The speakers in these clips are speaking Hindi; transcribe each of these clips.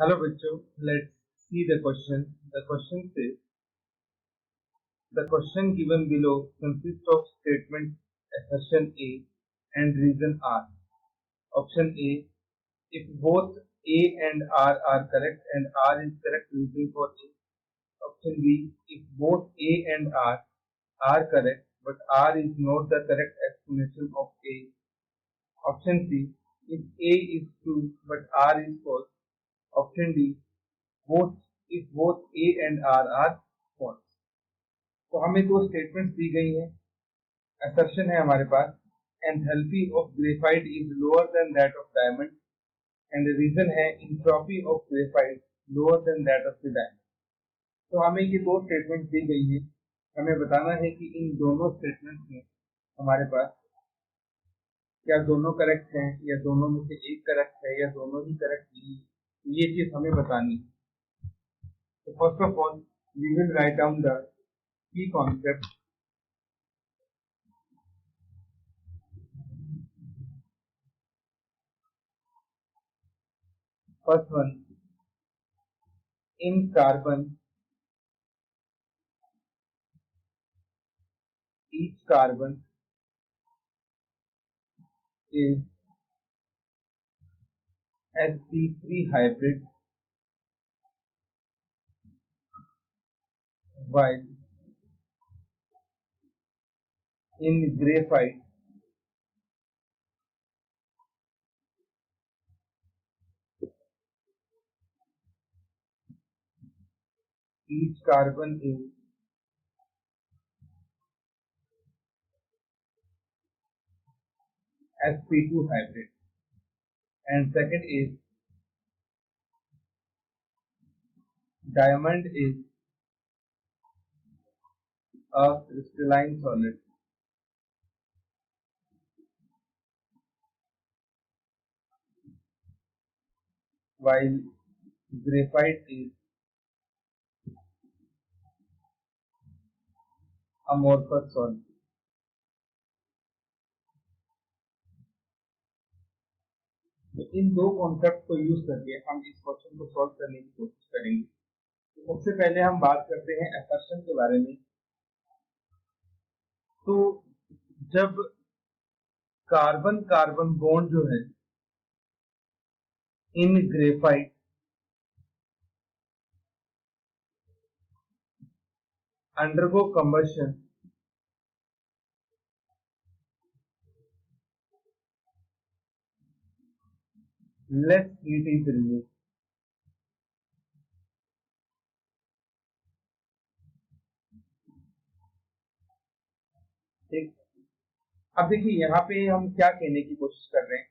Hello बच्चों, let's see the question. The question says the question given below consists of statements assertion A and reason R. Option A, if both A and R are correct and R is correct reason for A. Option B, if both A and R are correct but R is not the correct explanation of A. Option C, if A is true but R is false. Option D, both if both A and R are false. तो हमें दो स्टेटमेंट्स दी गई हैं. असर्शन है हमारे पास enthalpy of graphite is lower than that of diamond and reason है entropy of graphite lower than that of the diamond. तो हमें ये दो स्टेटमेंट दी गई है. हमें बताना है कि इन दोनों स्टेटमेंट्स में हमारे पास क्या दोनों करेक्ट हैं या दोनों में से एक करेक्ट है या दोनों ही करेक्ट नहीं है. ये चीज हमें बतानी है. So first of all, we will write down the key concepts. First one, in carbon, each carbon is sp3 hybrid, while in graphite each carbon is sp2 hybrid. And second is diamond is a crystalline solid, while graphite is amorphous solid. तो इन दो कॉन्सेप्ट को यूज करके हम इस क्वेश्चन को सॉल्व करने की कोशिश करेंगे. तो सबसे पहले हम बात करते हैं असर्शन के बारे में. तो जब कार्बन कार्बन बॉन्ड जो है in graphite undergo combustion less heat is released. ठीक. अब देखिए यहाँ पे हम क्या कहने की कोशिश कर रहे हैं.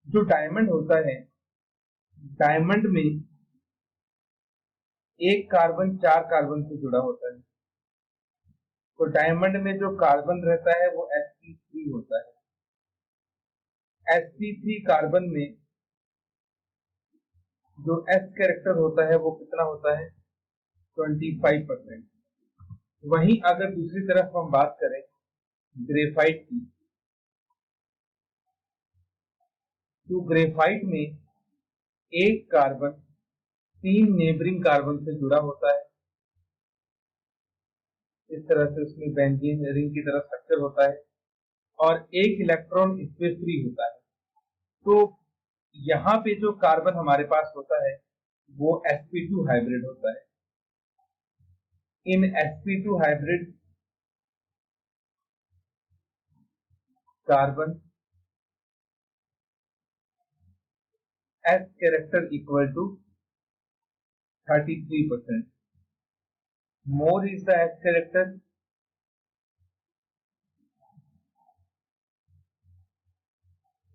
जो डायमंड होता है, डायमंड में एक कार्बन चार कार्बन से जुड़ा होता है. तो डायमंड में जो कार्बन रहता है वो sp3 होता है. sp3 कार्बन में जो s कैरेक्टर होता है वो कितना होता है, 25%. वहीं अगर दूसरी तरफ हम बात करें ग्रेफाइट की, तो ग्रेफाइट में एक कार्बन तीन नेबरिंग कार्बन से जुड़ा होता है. इस तरह से उसमें बेंजीन रिंग की तरह स्ट्रक्चर होता है और एक इलेक्ट्रॉन इसमें फ्री होता है. तो यहाँ पे जो कार्बन हमारे पास होता है वो sp2 हाइब्रिड होता है. In sp2 hybrid carbon s character equal to 33%. More is the s character,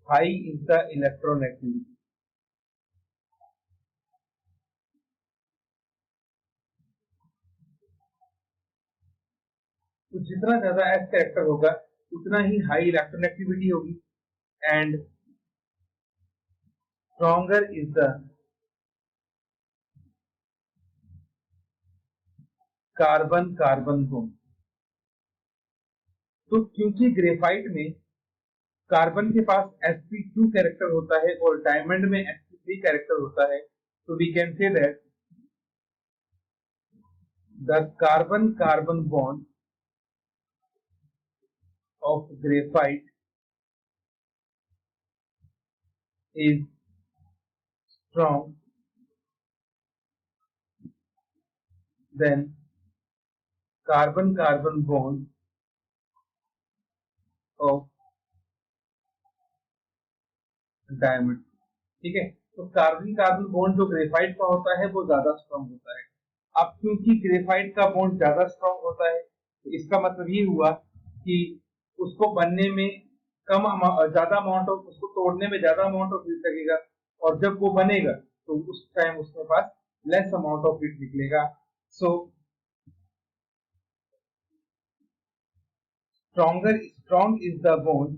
high is the electron activity. तो जितना ज्यादा s कैरेक्टर होगा उतना ही हाई इलेक्ट्रॉन एक्टिविटी होगी and stronger is the carbon carbon bond. तो क्योंकि ग्रेफाइट में कार्बन के पास sp2 कैरेक्टर होता है और डायमंड में sp3 कैरेक्टर होता है, So we can say that the carbon-carbon bond of graphite is strong than carbon-carbon bond of diamond. ठीक है, तो कार्बन कार्बन बॉन्ड जो ग्रेफाइट का होता है वो ज्यादा स्ट्रॉन्ग होता है। अब क्योंकि ग्रेफाइट का बॉन्ड ज्यादा स्ट्रॉन्ग होता है तो इसका मतलब ये हुआ कि उसको बनने में ज्यादा अमाउंट ऑफ, उसको तोड़ने में ज्यादा अमाउंट ऑफ हीट लगेगा, और जब वो बनेगा तो उस टाइम उसके पास लेस अमाउंट ऑफ हीट निकलेगा। So strong is the bond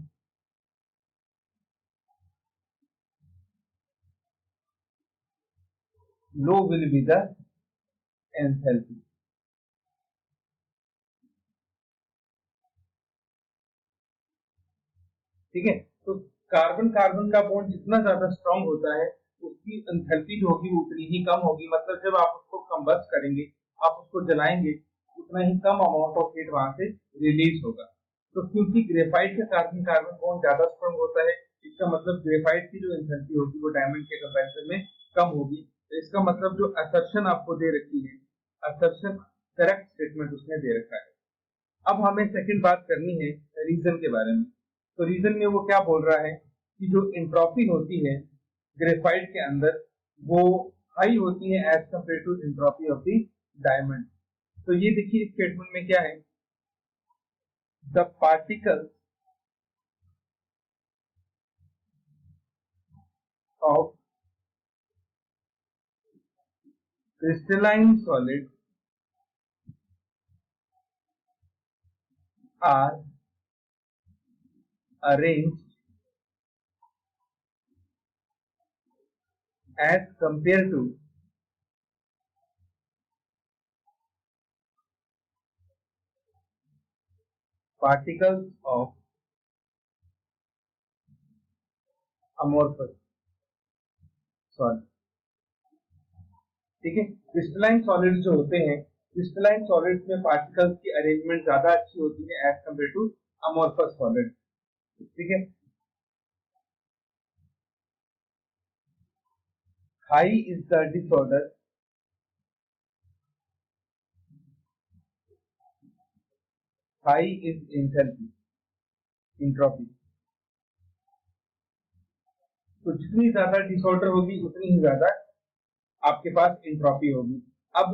low will be the enthalpy। ठीक है, तो कार्बन कार्बन का बॉन्ड जितना ज्यादा स्ट्रांग होता है उसकी एंथैल्पी जो होगी उतनी ही कम होगी। मतलब जब आप उसको कंबस्ट करेंगे, आप उसको जलाएंगे, उतना ही कम अमाउंट ऑफ हीट वहां से रिलीज होगा। तो क्योंकि ग्रेफाइट का कार्बन कार्बन बॉन्ड ज्यादा स्ट्रांग होता है, इसका मतलब ग्रेफाइट की जो एंथैल्पी होगी वो डायमंड के कंपैरिजन में कम होगी। तो इसका मतलब जो असर्शन आपको दे रखी है, असर्शन करेक्ट स्टेटमेंट उसने दे रखा है। अब हमें सेकंड बात करनी है रीजन के बारे में। तो रीजन में वो क्या बोल रहा है कि जो एंट्रोपी होती है ग्रेफाइट के अंदर वो हाई होती है as compare to entropy of the diamond. तो ये देखिए स्टेटमेंट में क्या है, the particles of crystalline solid are arranged as compared to particles of amorphous solid। ठीक है, क्रिस्टलाइन सॉलिड जो होते हैं, क्रिस्टलाइन सॉलिड्स में पार्टिकल्स की अरेंजमेंट ज्यादा अच्छी होती है as compare to amorphous solid. ठीक है, high is the disorder high is enthalpy entropy. तो जितनी ज्यादा डिसऑर्डर होगी उतनी ही ज्यादा आपके पास एंट्रोपी होगी। अब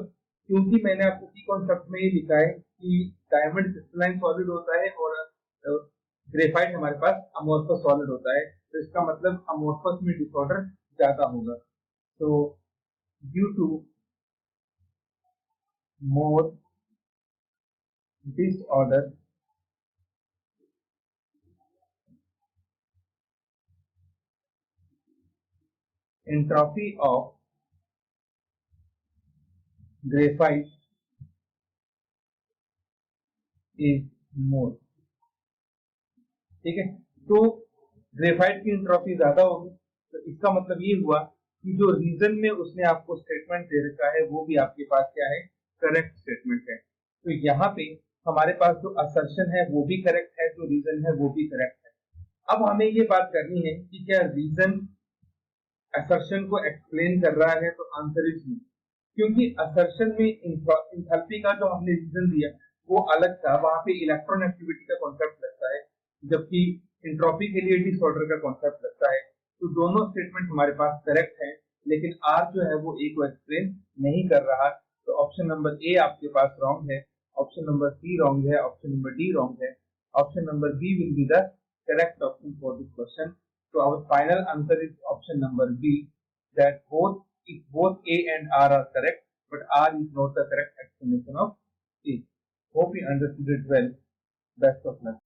क्योंकि मैंने आपको की कॉन्सेप्ट में ये लिखा है कि डायमंड क्रिस्टलाइन सॉलिड होता है और ग्रेफाइट हमारे पास अमोर्फस सॉलिड होता है, तो इसका मतलब अमोर्फस में डिसऑर्डर ज्यादा होगा। तो due to more disorder entropy of graphite is more. ठीक है, तो ग्रेफाइट की एंट्रोपी ज्यादा होगी, तो इसका मतलब ये हुआ कि जो रीजन में उसने आपको स्टेटमेंट दे रखा है वो भी आपके पास क्या है, करेक्ट स्टेटमेंट है। तो यहाँ पे हमारे पास जो असर्शन है वो भी करेक्ट है, जो रीजन है वो भी करेक्ट है। अब हमें ये बात करनी है कि क्या रीजन असर्शन को एक्सप्लेन कर रहा है, तो आंसर इज नो। क्योंकि असर्शन में इंथैल्पी का जो हमने रीजन दिया वो अलग था, वहां पे इलेक्ट्रॉन एक्टिविटी का कॉन्सेप्ट लगता है, जबकि एंट्रोपी के लिए डिसऑर्डर का कॉन्सेप्ट लगता है। तो दोनों स्टेटमेंट हमारे पास करेक्ट है, लेकिन आर जो है वो ए को एक्सप्लेन नहीं कर रहा। तो ऑप्शन नंबर ए आपके पास रॉन्ग है, ऑप्शन नंबर सी रॉन्ग है, ऑप्शन नंबर डी रॉन्ग है, option number B will be the correct option for this question. So our final answer is option number B, that both A and R are correct, but R is not the correct explanation of A. Hope you understood it well. Best of luck.